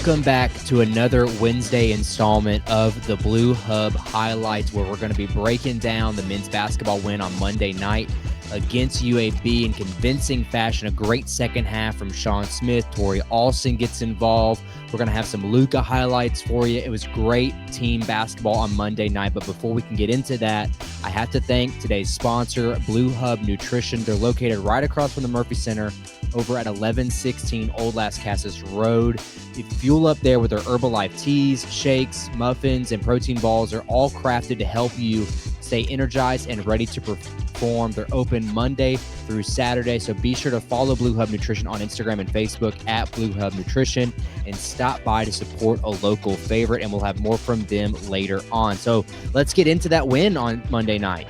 Welcome back to another Wednesday installment of the Blue Hub Highlights, where we're going to be breaking down the men's basketball win on Monday night against UAB in convincing fashion. A great second half from Sean Smith. Tori Alston gets involved. We're going to have some Luka highlights for you. It was great team basketball on Monday night. But before we can get into that, I have to thank today's sponsor, Blue Hub Nutrition. They're located right across from the Murphy Center over at 1116 Old Las Casas Road. You fuel up there with their Herbalife teas, shakes, muffins, and protein balls. They're all crafted to help you stay energized and ready to perform. They're open Monday through Saturday, so be sure to follow Blue Hub Nutrition on Instagram and Facebook at Blue Hub Nutrition and stop by to support a local favorite, and we'll have more from them later on. So let's get into that win on Monday night.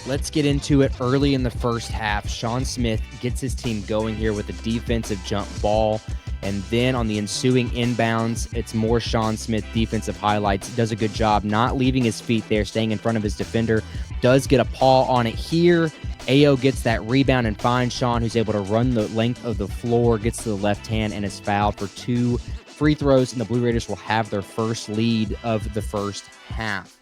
Let's get into it early in the first half. Sean Smith gets his team going here with a defensive jump ball. And then on the ensuing inbounds, it's more Sean Smith defensive highlights. Does a good job not leaving his feet there, staying in front of his defender. Does get a paw on it here. Ayo gets that rebound and finds Sean, who's able to run the length of the floor, gets to the left hand, and is fouled for 2 free throws. And the Blue Raiders will have their first lead of the first half.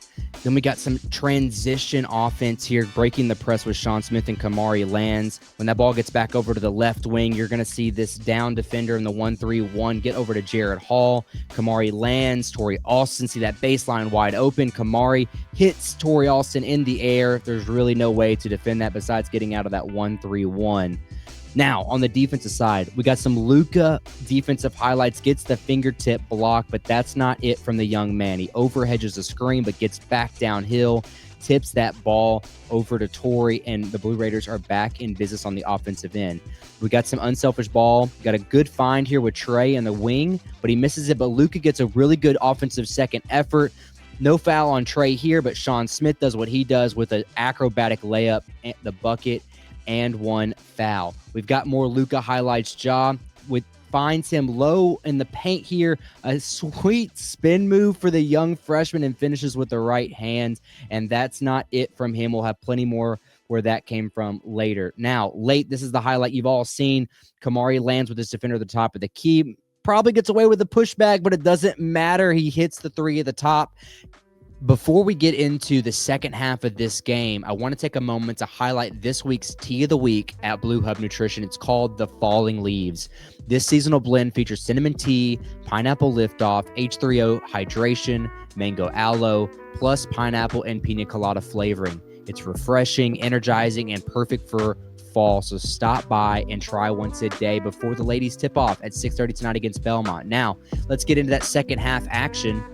Then we got some transition offense here, breaking the press with Sean Smith and Kamari Lands. When that ball gets back over to the left wing, you're going to see this down defender in the 1-3-1 get over to Jared Hall. Kamari Lands, Tori Alston, see that baseline wide open. Kamari hits Tori Alston in the air. There's really no way to defend that besides getting out of that 1-3-1. Now, on the defensive side, we got some Luka defensive highlights. Gets the fingertip block, but that's not it from the young man. He overhedges the screen, but gets back downhill, tips that ball over to Tori, and the Blue Raiders are back in business on the offensive end. We got some unselfish ball. Got a good find here with Trey in the wing, but he misses it. But Luka gets a really good offensive second effort. No foul on Trey here, but Sean Smith does what he does with an acrobatic layup at the bucket and 1 foul. We've got more Luka highlights. Finds him low in the paint here. A sweet spin move for the young freshman and finishes with the right hand. And that's not it from him. We'll have plenty more where that came from later. Now, late, this is the highlight you've all seen. Kamari Lands with his defender at the top of the key. Probably gets away with the pushback, but it doesn't matter. He hits the 3 at the top. Before we get into the second half of this game, I want to take a moment to highlight this week's Tea of the Week at Blue Hub Nutrition. It's called the Falling Leaves. This seasonal blend features cinnamon tea, pineapple liftoff, H3O hydration, mango aloe, plus pineapple and pina colada flavoring. It's refreshing, energizing, and perfect for fall. So stop by and try once a day before the ladies tip off at 6:30 tonight against Belmont. Now, let's get into that second half action.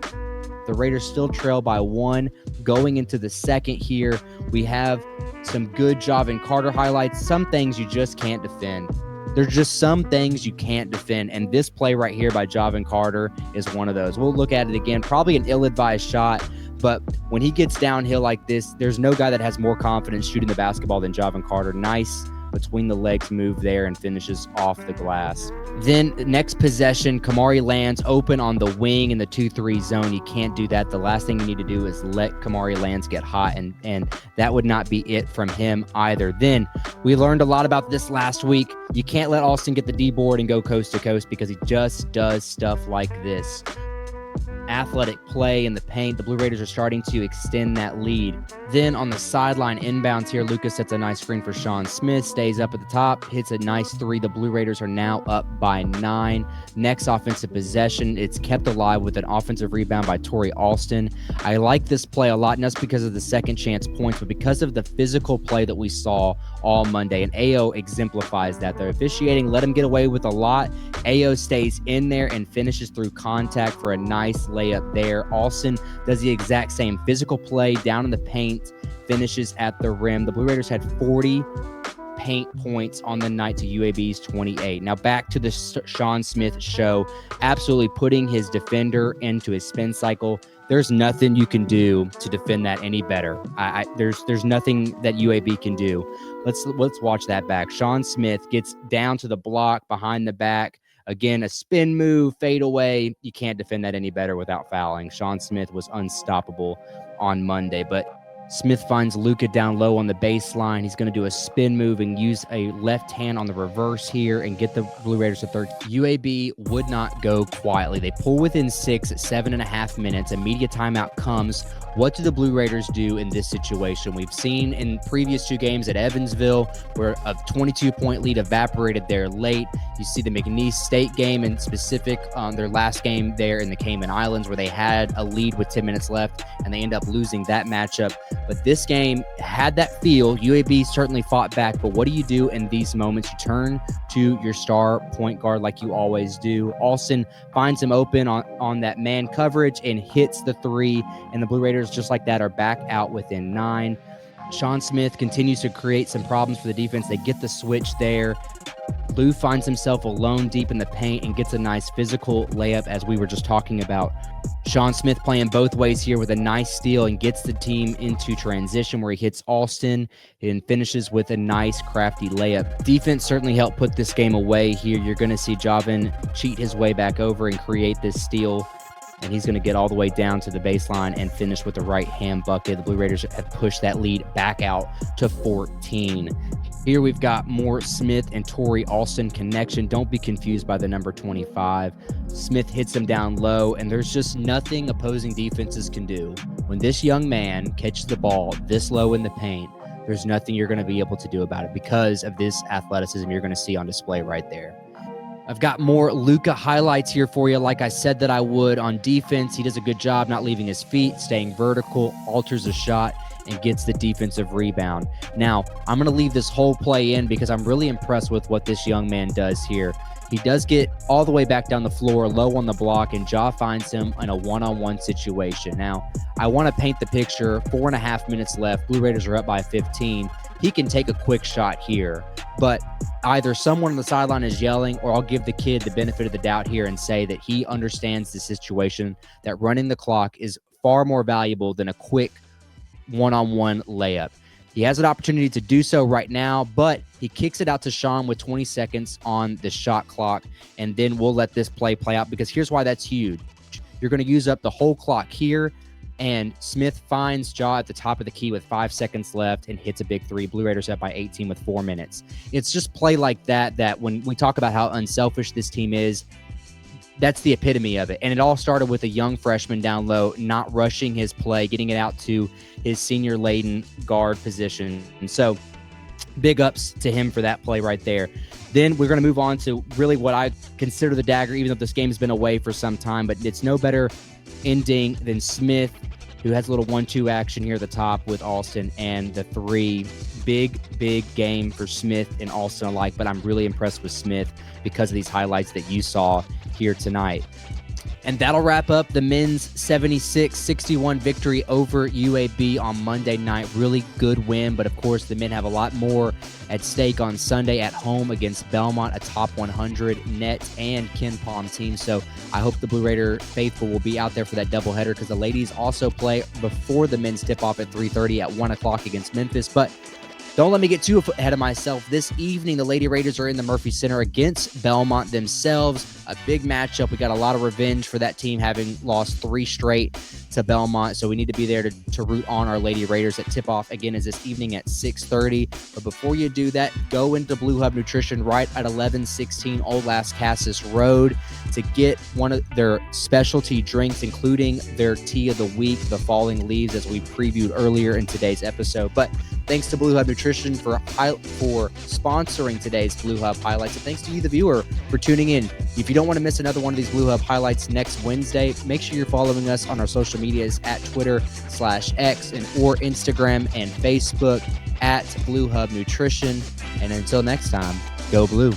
The Raiders still trail by 1 going into the second here. We have some good Javin Carter highlights. Some things you just can't defend. There's just some things you can't defend, and this play right here by Javin Carter is one of those. We'll look at it again. Probably an ill-advised shot, but when he gets downhill like this, there's no guy that has more confidence shooting the basketball than Javin Carter. Nice between the legs move there and finishes off the glass. Then next possession, Kamari Lands open on the wing in the 2-3 zone. You can't do that. The last thing you need to do is let Kamari Lands get hot, and that would not be it from him either. Then we learned a lot about this last week. You can't let Alston get the D board and go coast to coast because he just does stuff like this. Athletic play in the paint. The Blue Raiders are starting to extend that lead. Then on the sideline inbounds here, Lucas sets a nice screen for Sean Smith, stays up at the top, hits a nice 3. The Blue Raiders are now up by 9. Next offensive possession, it's kept alive with an offensive rebound by Tori Alston. I like this play a lot, not just because of the second chance points, but because of the physical play that we saw all Monday. And Ayo exemplifies that. The officiating let him get away with a lot. Ayo stays in there and finishes through contact for a nice layup there. Alston does the exact same physical play down in the paint, finishes at the rim. The Blue Raiders had 40 paint points on the night to UAB's 28. Now back to the Sean Smith show, absolutely putting his defender into his spin cycle. There's nothing you can do to defend that any better. There's nothing that UAB can do. Let's watch that back. Sean Smith gets down to the block behind the back. Again, a spin move, fade away. You can't defend that any better without fouling. Sean Smith was unstoppable on Monday. But Smith finds Luka down low on the baseline. He's going to do a spin move and use a left hand on the reverse here and get the Blue Raiders to third. UAB would not go quietly. They pull within 6 at 7.5 minutes. A media timeout comes. What do the Blue Raiders do in this situation? We've seen in previous 2 games at Evansville where a 22-point lead evaporated there late. You see the McNeese State game in specific on their last game there in the Cayman Islands where they had a lead with 10 minutes left and they end up losing that matchup. But this game had that feel. UAB certainly fought back, but what do you do in these moments? You turn to your star point guard like you always do. Alston finds him open on that man coverage and hits the 3, and the Blue Raiders, just like that, are back out within 9. Sean Smith continues to create some problems for the defense. They get the switch there. Lou finds himself alone deep in the paint and gets a nice physical layup, as we were just talking about. Sean Smith playing both ways here with a nice steal and gets the team into transition where he hits Alston and finishes with a nice crafty layup. Defense certainly helped put this game away here. You're going to see Javin cheat his way back over and create this steal, and he's going to get all the way down to the baseline and finish with the right-hand bucket. The Blue Raiders have pushed that lead back out to 14. Here we've got more Smith and Torrey Alston connection. Don't be confused by the number 25. Smith hits him down low, and there's just nothing opposing defenses can do. When this young man catches the ball this low in the paint, there's nothing you're going to be able to do about it because of this athleticism you're going to see on display right there. I've got more Luka highlights here for you. Like I said that I would on defense, he does a good job not leaving his feet, staying vertical, alters a shot, and gets the defensive rebound. Now, I'm going to leave this whole play in because I'm really impressed with what this young man does here. He does get all the way back down the floor, low on the block, and Ja finds him in a one-on-one situation. Now, I want to paint the picture. 4.5 minutes left. Blue Raiders are up by 15. He can take a quick shot here, but either someone on the sideline is yelling, or I'll give the kid the benefit of the doubt here and say that he understands the situation, that running the clock is far more valuable than a quick one-on-one layup. He has an opportunity to do so right now, but he kicks it out to Sean with 20 seconds on the shot clock, and then we'll let this play out because here's why that's huge. You're going to use up the whole clock here, and Smith finds Ja at the top of the key with 5 seconds left and hits a big 3. Blue Raiders up by 18 with 4 minutes. It's just play like that when we talk about how unselfish this team is, that's the epitome of it. And it all started with a young freshman down low, not rushing his play, getting it out to his senior-laden guard position. And so big ups to him for that play right there. Then we're going to move on to really what I consider the dagger, even though this game has been away for some time, but it's no better ending than Smith, who has a little 1-2 action here at the top with Alston and the 3. Big game for Smith and Alston alike, but I'm really impressed with Smith because of these highlights that you saw here tonight. And that'll wrap up the men's 76-61 victory over UAB on Monday night. Really good win, but of course the men have a lot more at stake on Sunday at home against Belmont, a top 100 net and Ken Palm team. So I hope the Blue Raider faithful will be out there for that doubleheader because the ladies also play before the men's tip-off at 3:30 at 1 o'clock against Memphis. But don't let me get too ahead of myself. This evening, the Lady Raiders are in the Murphy Center against Belmont themselves. A big matchup. We got a lot of revenge for that team having lost 3 straight to Belmont. So we need to be there to root on our Lady Raiders. At tip-off, again, is this evening at 6:30. But before you do that, go into Blue Hub Nutrition right at 1116 Old Las Casas Road to get one of their specialty drinks, including their tea of the week, the Falling Leaves, as we previewed earlier in today's episode. But thanks to Blue Hub Nutrition for sponsoring today's Blue Hub highlights. And thanks to you, the viewer, for tuning in. If you don't want to miss another one of these Blue Hub highlights next Wednesday, make sure you're following us on our social medias at Twitter/X or Instagram and Facebook at Blue Hub Nutrition. And until next time, go Blue.